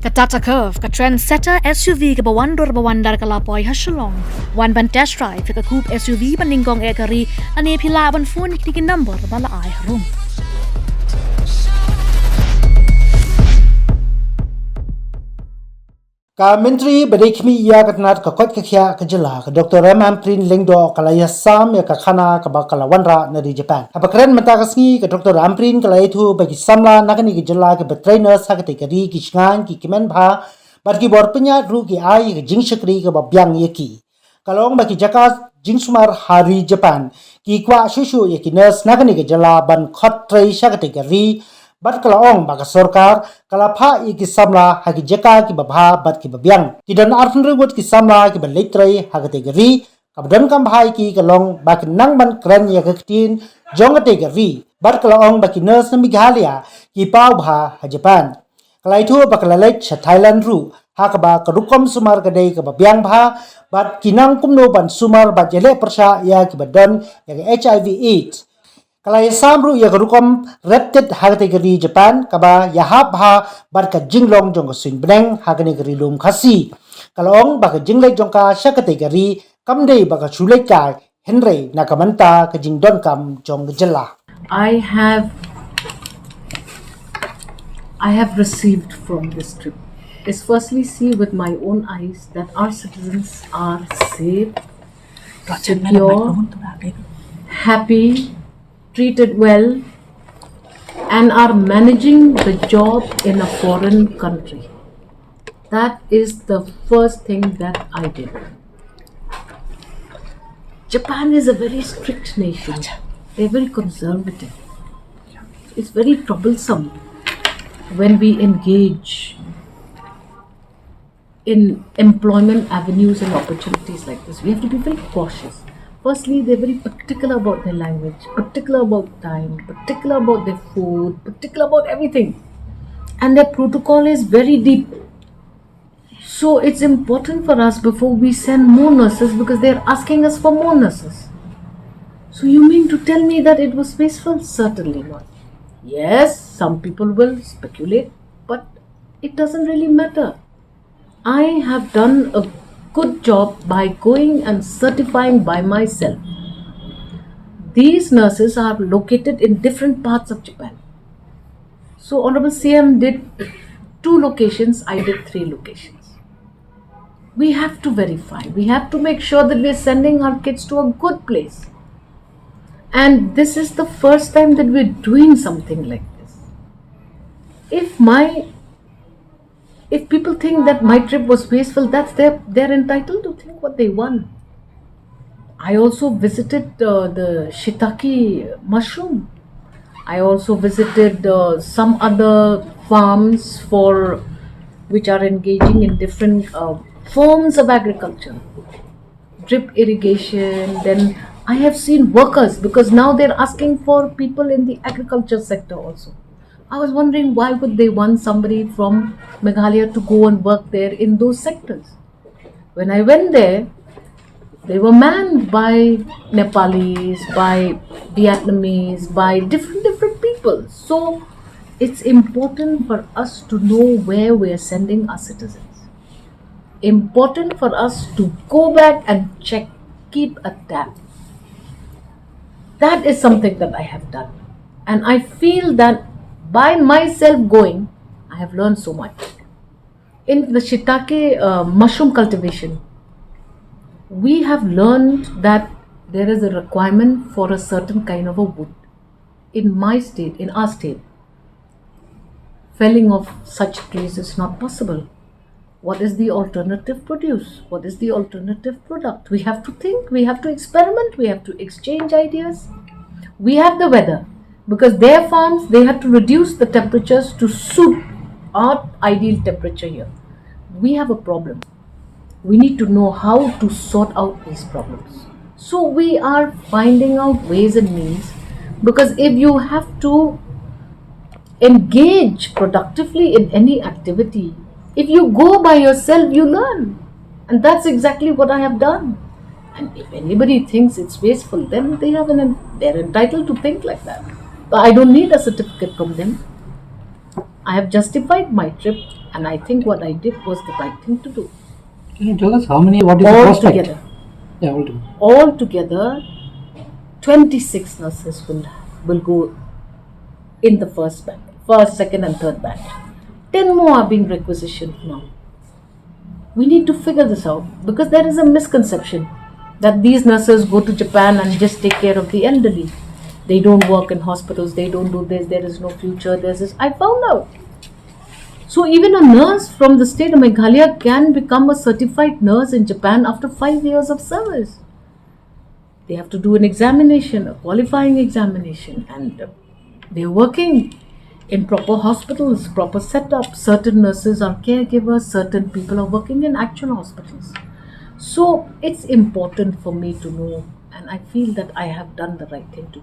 Katata Curve, ka trendsetter SUV ka bawandar kalapoy ha Shillong. One ban test drive ka coupe SUV baningong ekari ani pila ban phone tikin number bala ay harum. Ka menteri bedekmi ya katnat ka kot kya ka jylla ka Dr. Ampareen lengdo kalaya sam ya ka Khana ka bakala Wanrah na di Japan. Apakren mata ka sngi ka Dr. Ampareen kalaya thu bagi samla nakani ka jylla ka trainer sa ka tekari ki sngan ki kimen bha bar ki bor penya ru ki ai ka jingshakri ka babyang yaki. Kalong bagi jaka jingsumar hari Japan ki kwa shushu yaki nurse nakani ka jylla ban khot trai sa ka tekari bat kalaong baka sorkar kalapha iki samla hagi jeka ki babha bat ki babyang kidan arfun regut ki samla ki baletrai hagate gari kabdan kam bhai ki kalong bak nang ban kran ya gaktin jongate gari bat kalaong baki nurse na Meghalaya ki pau bha ha Japan kalai thu bakalalait sa Thailand ru hakaba karukom sumar kadai ka babyang bha bat kinang kumno ban sumar bat jele persha ya ki badan ya HIV AIDS kalai samru ya garukom repted hagate gari Japan kaba yahap ha barka jinglong jong sin breng hagane gari lum khasi kalong baka jinglek jongka syakate gari kamdei baka chulek ka henry nakamanta ka jingdon kam jong jylla. I have received from this trip is firstly see with my own eyes that our citizens are safe, secure, happy, treated well, and are managing the job in a foreign country. That is the first thing that I did. Japan is a very strict nation. They're very conservative. It's very troublesome when we engage in employment avenues and opportunities like this. We have to be very cautious. Firstly, they're very particular about their language, particular about time, particular about their food, particular about everything. And their protocol is very deep. So it's important for us before we send more nurses because they're asking us for more nurses. So you mean to tell me that it was wasteful? Certainly not. Yes, some people will speculate, but it doesn't really matter. I have done a good job by going and certifying by myself. These nurses are located in different parts of Japan. So Honorable CM did 2 locations, I did 3 locations. We have to verify. We have to make sure that we're sending our kids to a good place. And this is the first time that we're doing something like this. If people think that my trip was wasteful, they're entitled to think what they want. I also visited the shiitake mushroom. I also visited some other farms which are engaging in different forms of agriculture, drip irrigation. Then I have seen workers because now they're asking for people in the agriculture sector also. I was wondering why would they want somebody from Meghalaya to go and work there in those sectors. When I went there, they were manned by Nepalis, by Vietnamese, by different people. So it's important for us to know where we are sending our citizens. Important for us to go back and check, keep a tab. That is something that I have done. And I feel that by myself going, I have learned so much. In the shiitake mushroom cultivation, we have learned that there is a requirement for a certain kind of a wood. In my state, in our state, felling of such trees is not possible. What is the alternative produce? What is the alternative product? We have to think, we have to experiment, we have to exchange ideas. We have the weather. Because their farms, they had to reduce the temperatures to suit our ideal temperature here. We have a problem. We need to know how to sort out these problems. So we are finding out ways and means, because if you have to engage productively in any activity, if you go by yourself, you learn. And that's exactly what I have done. And if anybody thinks it's wasteful, then they're entitled to think like that. But I don't need a certificate from them. I have justified my trip, and I think what I did was the right thing to do. Can you tell us what is the All prospect? together, Yeah, all together. altogether, 26 nurses will go in the first batch, first, second, and third batch. 10 more are being requisitioned now. We need to figure this out because there is a misconception that these nurses go to Japan and just take care of the elderly. They don't work in hospitals, they don't do this, there is no future, there's this. I found out. So even a nurse from the state of Meghalaya can become a certified nurse in Japan after 5 years of service. They have to do an examination, a qualifying examination, and they're working in proper hospitals, proper setup. Certain nurses are caregivers, certain people are working in actual hospitals. So it's important for me to know, and I feel that I have done the right thing to